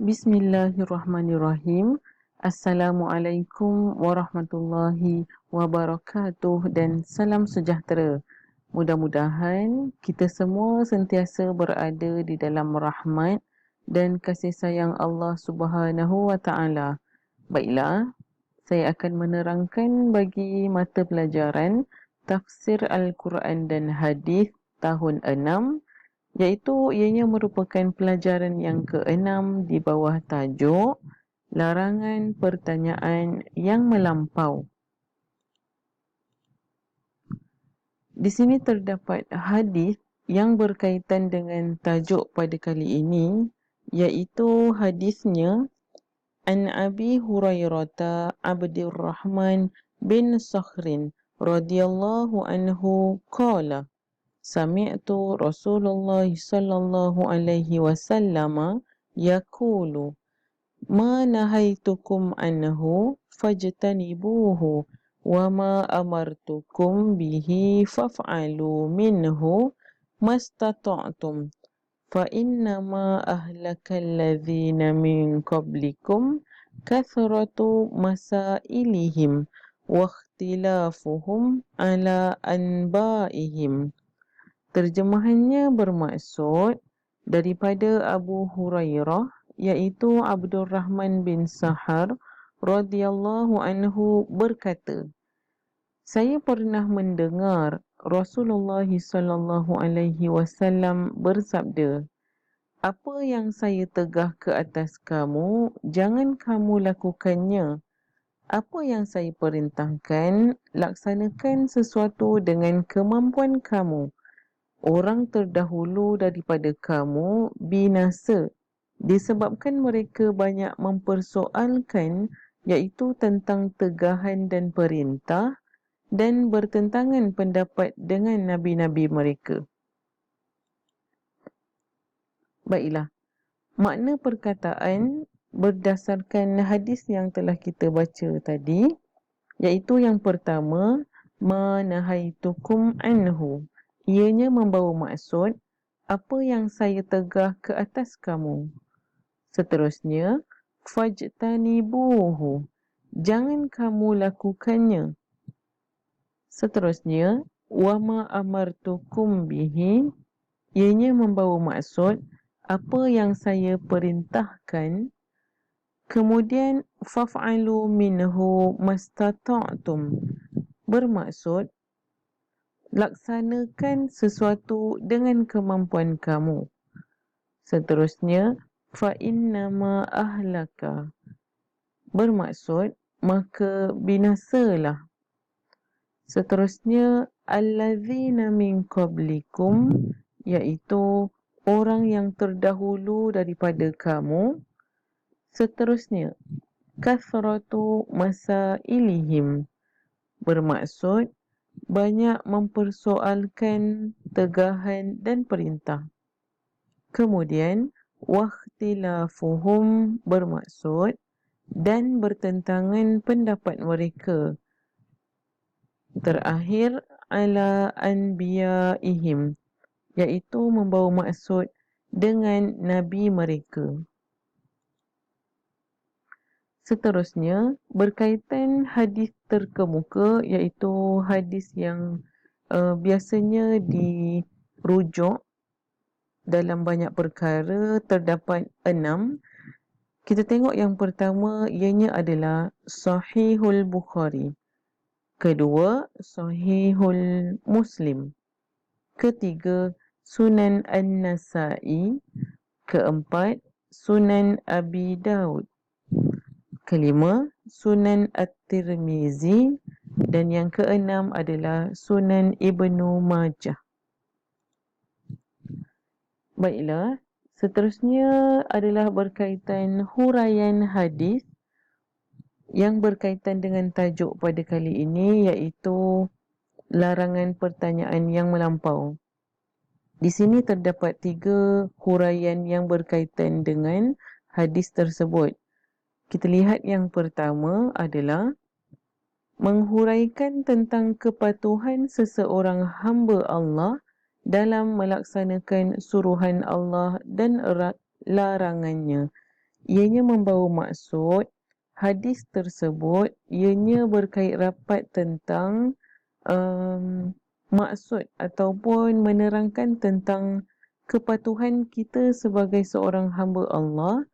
Bismillahirrahmanirrahim. Assalamualaikum warahmatullahi wabarakatuh dan salam sejahtera. Mudah-mudahan kita semua sentiasa berada di dalam rahmat dan kasih sayang Allah Subhanahu wa taala. Baiklah, saya akan menerangkan bagi mata pelajaran Tafsir Al-Quran dan Hadis tahun 6, iaitu ianya merupakan pelajaran yang ke-6 di bawah tajuk Larangan Pertanyaan yang Melampau. Di sini terdapat hadis yang berkaitan dengan tajuk pada kali ini, iaitu hadisnya An Abi Hurairah Abdurrahman bin Sakhrin radhiyallahu anhu qala Sami'tu Rasulullah sallallahu alaihi wasallam yaqulu ma nahaitukum anhu fajtanibuhu wa ma amartukum bihi faf'alu minhu mastata'tum fa innama ahlakal ladzina min qablikum kathratu masailihim wa ikhtilafuhum ala anba'ihim. Terjemahannya bermaksud daripada Abu Hurairah, iaitu Abdurrahman bin Sahar radhiyallahu anhu berkata, saya pernah mendengar Rasulullah sallallahu alaihi wasallam bersabda, apa yang saya tegah ke atas kamu, jangan kamu lakukannya. Apa yang saya perintahkan, laksanakan sesuatu dengan kemampuan kamu. Orang terdahulu daripada kamu binasa disebabkan mereka banyak mempersoalkan, iaitu tentang tegahan dan perintah, dan bertentangan pendapat dengan nabi-nabi mereka. Baiklah, makna perkataan berdasarkan hadis yang telah kita baca tadi, iaitu yang pertama, ma nahaitukum anhu. Ianya membawa maksud apa yang saya tegah ke atas kamu. Seterusnya, fajtanibuhu. Jangan kamu lakukannya. Seterusnya, wama amartukum bihi. Ianya membawa maksud apa yang saya perintahkan. Kemudian, faf'alu minhu mastata'tum. Bermaksud, laksanakan sesuatu dengan kemampuan kamu. Seterusnya, fa innama ahlaka. Bermaksud, maka binasalah. Seterusnya, allazina min qablikum, iaitu orang yang terdahulu daripada kamu. Seterusnya, kathratu masailihim. Bermaksud, banyak mempersoalkan tegahan dan perintah. Kemudian, wakhtilafuhum bermaksud dan bertentangan pendapat mereka. Terakhir, ala anbiyaihim, iaitu membawa maksud dengan nabi mereka. Seterusnya, berkaitan hadis terkemuka, iaitu hadis yang biasanya dirujuk dalam banyak perkara, terdapat 6. Kita tengok yang pertama, ianya adalah Sahihul Bukhari. Kedua, Sahihul Muslim. Ketiga, Sunan An-Nasa'i. Keempat, Sunan Abi Daud. Kelima, Sunan At-Tirmizi. Dan yang keenam adalah Sunan Ibnu Majah. Baiklah, seterusnya adalah berkaitan huraian hadis yang berkaitan dengan tajuk pada kali ini, iaitu larangan pertanyaan yang melampau. Di sini terdapat 3 huraian yang berkaitan dengan hadis tersebut. Kita lihat yang pertama adalah menghuraikan tentang kepatuhan seseorang hamba Allah dalam melaksanakan suruhan Allah dan larangannya, Ianya membawa maksud hadis tersebut ianya berkait rapat tentang maksud ataupun menerangkan tentang kepatuhan kita sebagai seorang hamba Allah,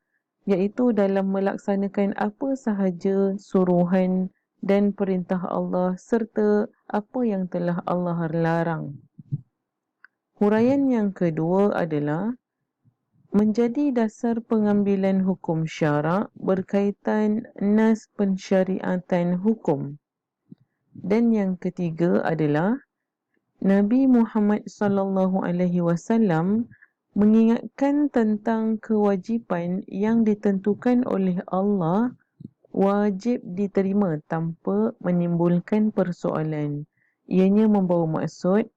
iaitu dalam melaksanakan apa sahaja suruhan dan perintah Allah serta apa yang telah Allah larang. Huraian yang kedua adalah menjadi dasar pengambilan hukum syarak berkaitan nas pensyariatan hukum. Dan yang ketiga adalah Nabi Muhammad sallallahu alaihi wasallam mengingatkan tentang kewajipan yang ditentukan oleh Allah wajib diterima tanpa menimbulkan persoalan. Ianya membawa maksud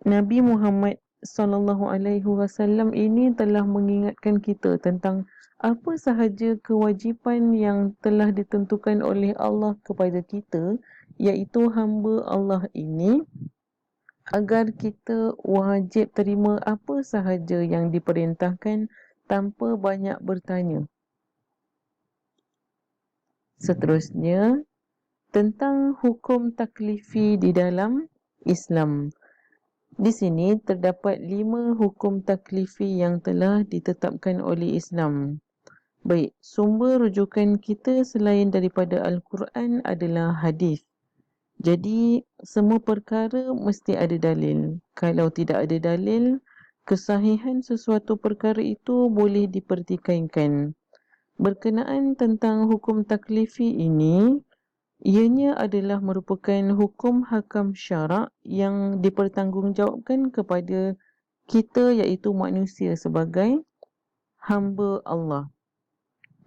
Nabi Muhammad sallallahu alaihi wasallam ini telah mengingatkan kita tentang apa sahaja kewajipan yang telah ditentukan oleh Allah kepada kita, iaitu hamba Allah ini, agar kita wajib terima apa sahaja yang diperintahkan tanpa banyak bertanya. Seterusnya, tentang hukum taklifi di dalam Islam. Di sini terdapat 5 hukum taklifi yang telah ditetapkan oleh Islam. Baik, sumber rujukan kita selain daripada Al-Quran adalah hadis. Jadi, semua perkara mesti ada dalil. Kalau tidak ada dalil, kesahihan sesuatu perkara itu boleh dipertikaikan. Berkenaan tentang hukum taklifi ini, ianya adalah merupakan hukum hakam syarak yang dipertanggungjawabkan kepada kita, iaitu manusia sebagai hamba Allah.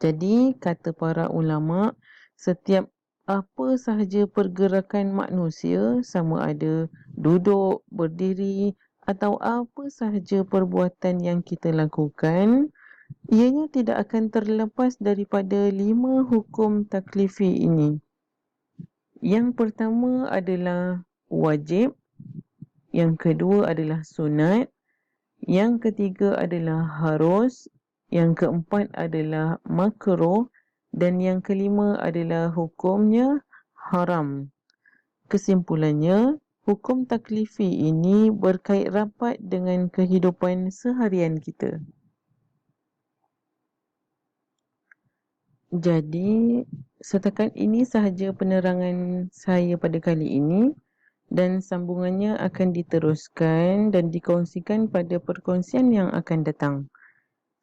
Jadi, kata para ulama, setiap apa sahaja pergerakan manusia, sama ada duduk, berdiri atau apa sahaja perbuatan yang kita lakukan, ianya tidak akan terlepas daripada 5 hukum taklifi ini. Yang pertama adalah wajib, yang kedua adalah sunat, yang ketiga adalah harus, yang keempat adalah makruh dan yang kelima adalah hukumnya haram. Kesimpulannya, hukum taklifi ini berkait rapat dengan kehidupan seharian kita. Jadi, setakat ini sahaja penerangan saya pada kali ini dan sambungannya akan diteruskan dan dikongsikan pada perkongsian yang akan datang.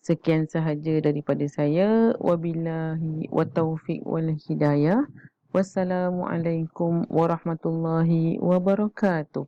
Sekian sahaja daripada saya. Wabillahi wa taufiq wal hidayah. Wassalamualaikum warahmatullahi wabarakatuh.